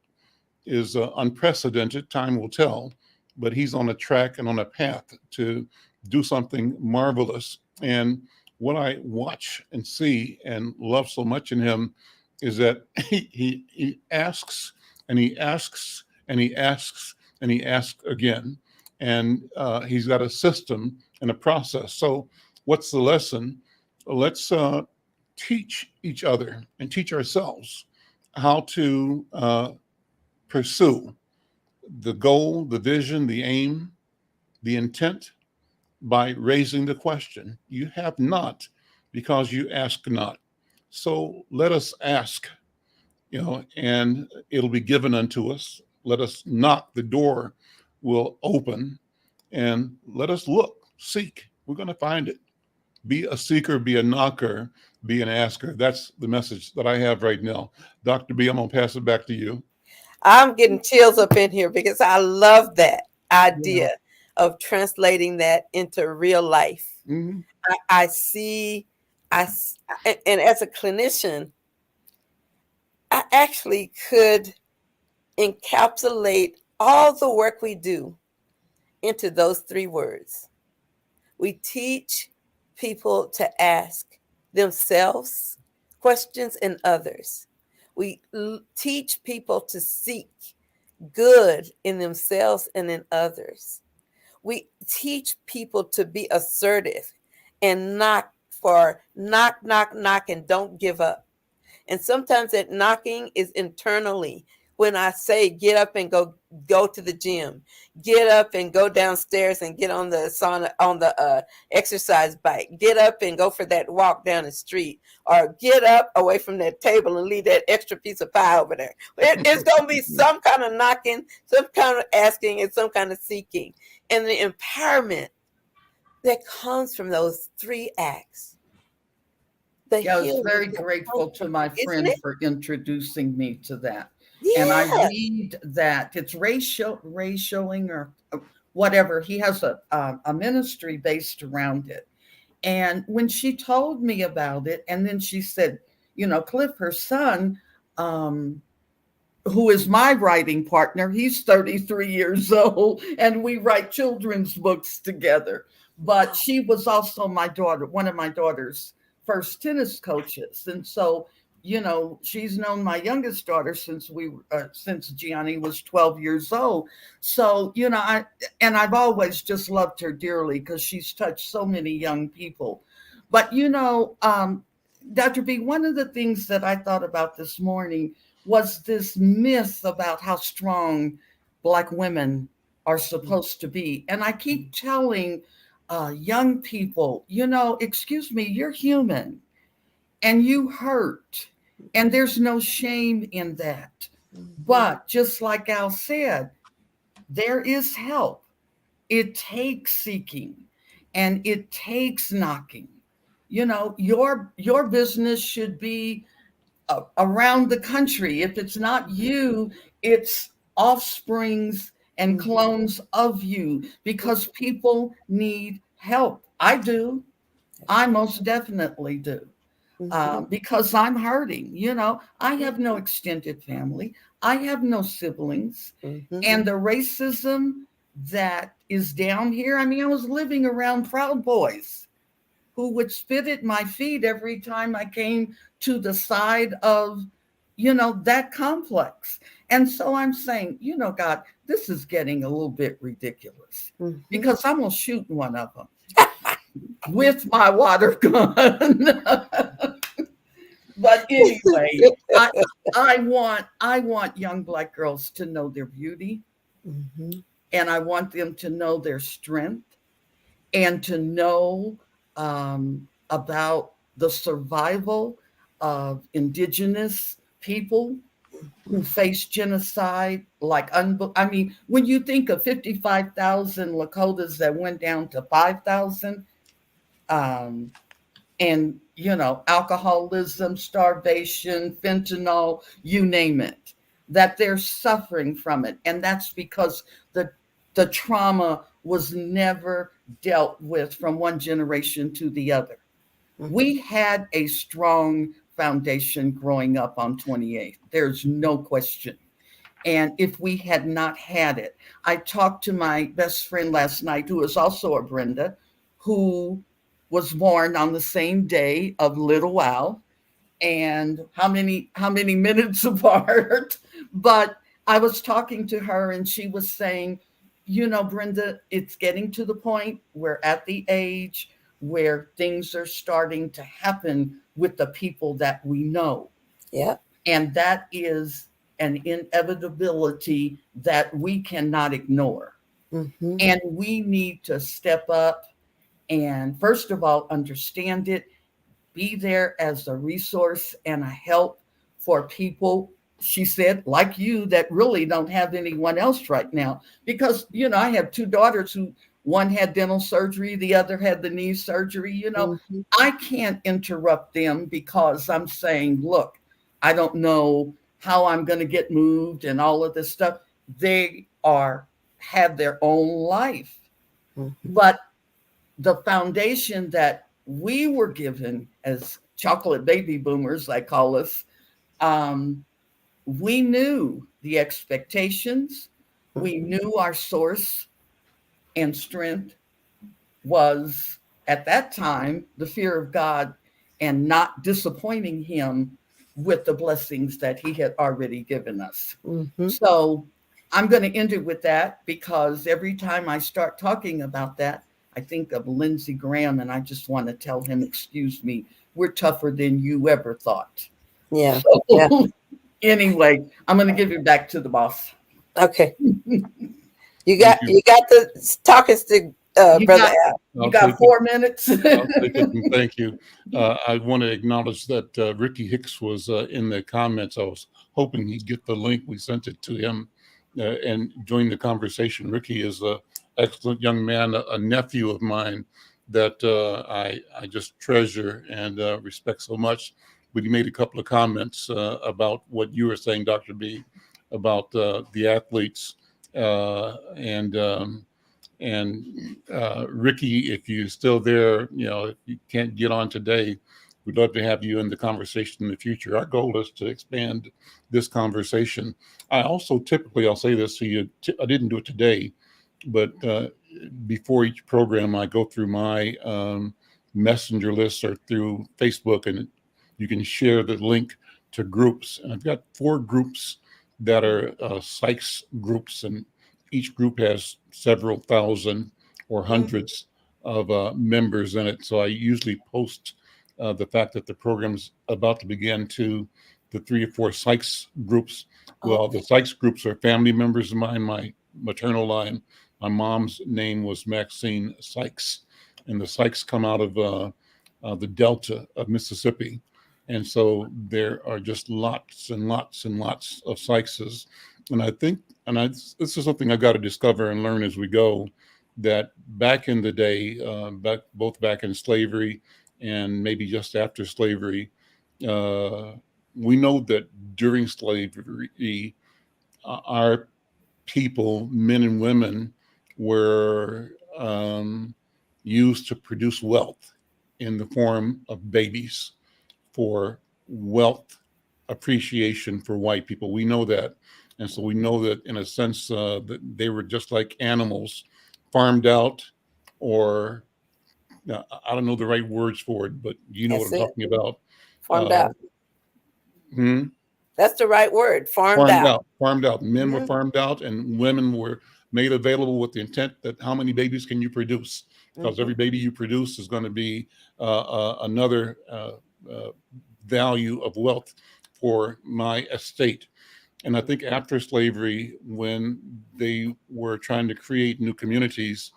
is unprecedented. Time will tell, but he's on a track and on a path to do something marvelous. And what I watch and see and love so much in him is that he asks and he asks and he asks and he asks again. And he's got a system and a process. So what's the lesson? Let's teach each other and teach ourselves how to pursue the goal, the vision, the aim, the intent by raising the question. You have not because you ask not. So let us ask, and it'll be given unto us. Let us knock, the door will open, and let us look, seek. We're going to find it. Be a seeker, be a knocker, be an asker. That's the message that I have right now. Dr. B, I'm going to pass it back to you. I'm getting chills up in here because I love that idea of translating that into real life. Mm-hmm. I see and as a clinician, I actually could encapsulate all the work we do into those 3 words. We teach people to ask themselves questions and others. We teach people to seek good in themselves and in others. We teach people to be assertive and knock, knock, and don't give up. And sometimes that knocking is internally. When I say get up and go to the gym, get up and go downstairs and get on the sauna, on the exercise bike, get up and go for that walk down the street, or get up away from that table and leave that extra piece of pie over there. It's going to be some kind of knocking, some kind of asking, and some kind of seeking. And the empowerment that comes from those 3 acts. I was very grateful to my friend for introducing me to that. Yeah. And I read that it's Ray Showing or whatever. He has a ministry based around it. And when she told me about it, and then she said, Cliff, her son, who is my writing partner, he's 33 years old, and we write children's books together. But she was also one of my daughter's first tennis coaches. And so, she's known my youngest daughter since Gianni was 12 years old. So, I've always just loved her dearly because she's touched so many young people. But, Dr. B, one of the things that I thought about this morning was this myth about how strong Black women are supposed to be. And I keep telling young people, excuse me, you're human and you hurt, and there's no shame in that. But just like Al said, there is help. It takes seeking and it takes knocking. Your business should be around the country. If it's not you, it's offsprings and clones of you, because people need help. I do. I most definitely do. Because I'm hurting. I have no extended family. I have no siblings. And the racism that is down here, I was living around Proud Boys who would spit at my feet every time I came to the side of, that complex. And so I'm saying, God, this is getting a little bit ridiculous, because I'm going to shoot one of them with my water gun. But anyway, I want young Black girls to know their beauty, and I want them to know their strength, and to know about the survival of indigenous people who face genocide. When you think of 55,000 Lakotas that went down to 5,000, and alcoholism, starvation, fentanyl, you name it, that they're suffering from it. And that's because the trauma was never dealt with from one generation to the other. We had a strong foundation growing up on 28th. There's no question. And if we had not had it, I talked to my best friend last night, who is also a Brenda, who was born on the same day of little Al, and how many minutes apart. But I was talking to her and she was saying, Brenda, it's getting to the point, we're at the age where things are starting to happen with the people that we know. Yeah. And that is an inevitability that we cannot ignore. And we need to step up and, first of all, understand it, be there as a resource and a help for people, she said, like you, that really don't have anyone else right now. Because, I have 2 daughters who, one had dental surgery, the other had the knee surgery. I can't interrupt them because I'm saying, look, I don't know how I'm going to get moved and all of this stuff. They have their own life. But the foundation that we were given as chocolate baby boomers, I call us, we knew the expectations. We knew our source and strength was at that time the fear of God and not disappointing him with the blessings that he had already given us. Mm-hmm. So I'm going to end it with that, because every time I start talking about that, I think of Lindsey Graham, and I just want to tell him, excuse me, we're tougher than you ever thought. Yeah. So, Yeah. anyway, I'm going to give it back to the boss. Okay. You got the talking stick, Brother Al. You got 4 minutes. I'll take it, and thank you. I want to acknowledge that Ricky Hicks was in the comments. I was hoping he'd get the link. We sent it to him and join the conversation. Ricky is an excellent young man, a nephew of mine that I just treasure and respect so much. But he made a couple of comments about what you were saying, Dr. B, about the athletes and Ricky, if you're still there, if you can't get on today, we'd love to have you in the conversation in the future. Our goal is to expand this conversation. I also typically, I'll say this to you, I didn't do it today, but before each program, I go through my messenger list or through Facebook, and you can share the link to groups. And I've got 4 groups that are psychs groups, and each group has several thousand or hundreds of members in it. So I usually post the fact that the program's about to begin to the 3 or 4 psychs groups. Well, the psychs groups are family members of mine, my maternal line. My mom's name was Maxine Sykes, and the Sykes come out of the Delta of Mississippi. And so there are just lots and lots and lots of Sykeses. And I think, this is something I've got to discover and learn as we go, that back in the day, both back in slavery and maybe just after slavery, we know that during slavery, our people, men and women, were used to produce wealth in the form of babies for wealth appreciation for white people. We know that. And so we know that in a sense that they were just like animals, farmed out, or I don't know the right words for it, but you know what I'm talking about. Farmed out. That's the right word. Farmed out. Farmed out. Men were farmed out, and women were made available with the intent that how many babies can you produce? Because every baby you produce is going to be another value of wealth for my estate. And I think after slavery, when they were trying to create new communities,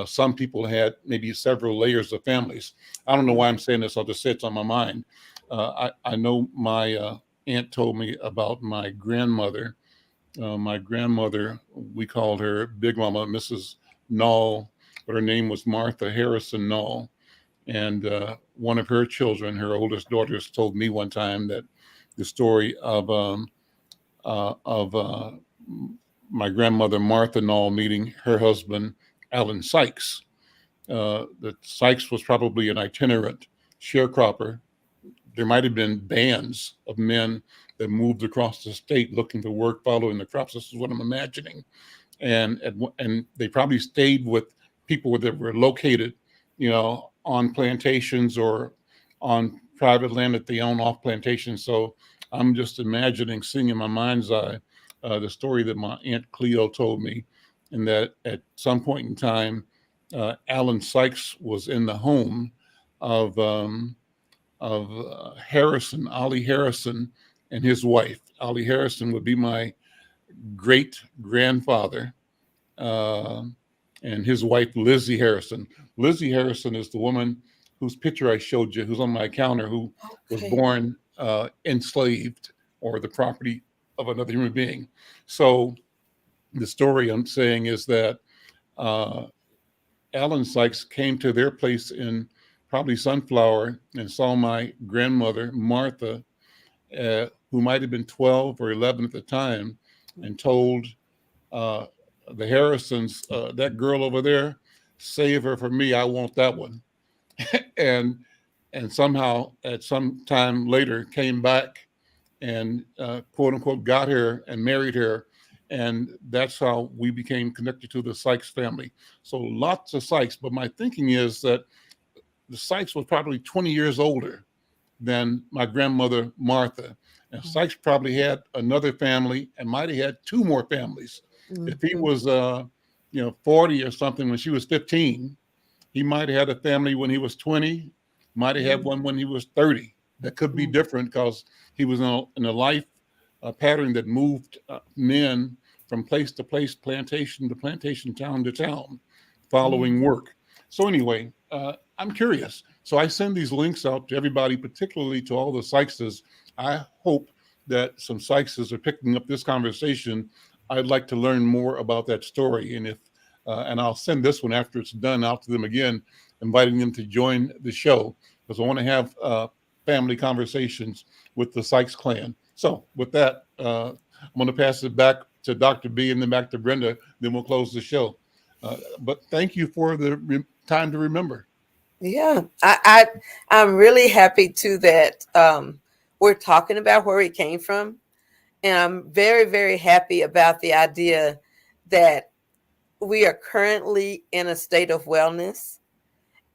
some people had maybe several layers of families. I don't know why I'm saying this. I'll just say it's on my mind. I know my aunt told me about my grandmother. My grandmother, we called her Big Mama, Mrs. Null, but her name was Martha Harrison Null. And one of her children, her oldest daughters, told me one time that the story of my grandmother Martha Null meeting her husband Alan Sykes. That Sykes was probably an itinerant sharecropper. There might have been bands of men that moved across the state looking for work, following the crops. This is what I'm imagining, and they probably stayed with people that were located, on plantations or on private land that they own off plantations. So I'm just imagining, seeing in my mind's eye, the story that my Aunt Cleo told me, and that at some point in time, Alan Sykes was in the home of Harrison, Ollie Harrison, and his wife. Ollie Harrison would be my great grandfather, and his wife, Lizzie Harrison. Lizzie Harrison is the woman whose picture I showed you, who's on my counter, who was born enslaved or the property of another human being. So the story I'm saying is that Alan Sykes came to their place in probably Sunflower and saw my grandmother, Martha, who might have been 12 or 11 at the time, and told the Harrisons, that girl over there, save her for me. I want that one. and somehow at some time later came back and quote unquote got her and married her. And that's how we became connected to the Sykes family. So lots of Sykes, but my thinking is that the Sykes was probably 20 years older than my grandmother, Martha. And Sykes probably had another family and might have had two more families. If he was, 40 or something when she was 15, he might have had a family when he was 20, might have had one when he was 30. That could be different because he was in a life pattern that moved men from place to place, plantation to plantation, town to town, following work. So anyway, I'm curious. So I send these links out to everybody, particularly to all the Sykeses. I hope that some Sykeses are picking up this conversation. I'd like to learn more about that story. And and I'll send this one after it's done out to them again, inviting them to join the show because I want to have family conversations with the Sykes clan. So with that, I'm going to pass it back to Dr. B and then back to Brenda. Then we'll close the show. But thank you for the time to remember. Yeah, I'm really happy too that we're talking about where we came from. And I'm very, very happy about the idea that we are currently in a state of wellness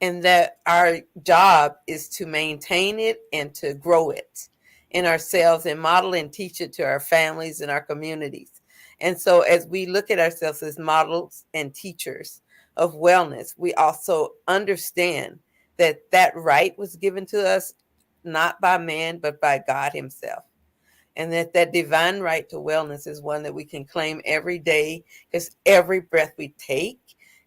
and that our job is to maintain it and to grow it in ourselves and model and teach it to our families and our communities. And so as we look at ourselves as models and teachers of wellness, we also understand that that right was given to us not by man, but by God himself. And that divine right to wellness is one that we can claim every day because every breath we take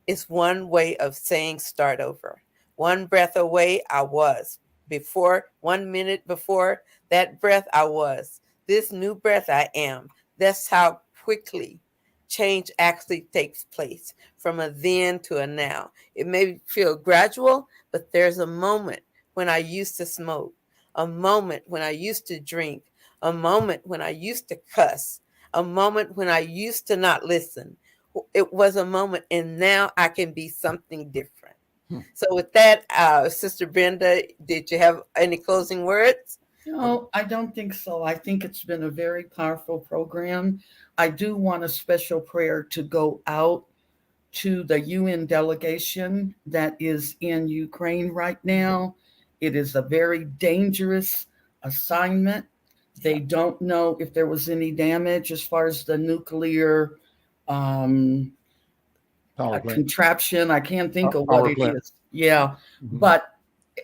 is one way of saying start over. One breath away, I was. Before, 1 minute before that breath, I was. This new breath, I am. That's how quickly change actually takes place from a then to a now. It may feel gradual, but there's a moment when I used to smoke, a moment when I used to drink, a moment when I used to cuss, a moment when I used to not listen. It was a moment, and now I can be something different. So with that, Sister Brenda, did you have any closing words? No, I don't think so. I think it's been a very powerful program. I do want a special prayer to go out to the UN delegation that is in Ukraine right now. It is a very dangerous assignment. They don't know if there was any damage as far as the nuclear contraption. I can't think of what it is. Yeah, but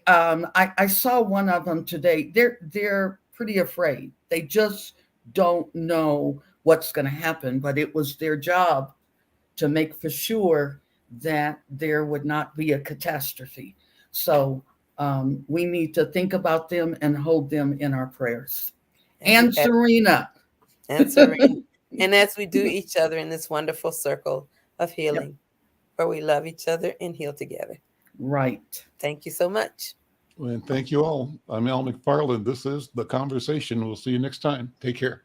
I saw one of them today. They're pretty afraid. They just don't know what's going to happen. But it was their job to make for sure that there would not be a catastrophe. So we need to think about them and hold them in our prayers. And Serena. And Serena. And as we do each other in this wonderful circle of healing, where we love each other and heal together. Right. Thank you so much. And thank you all. I'm Al McFarlane. This is The Conversation. We'll see you next time. Take care.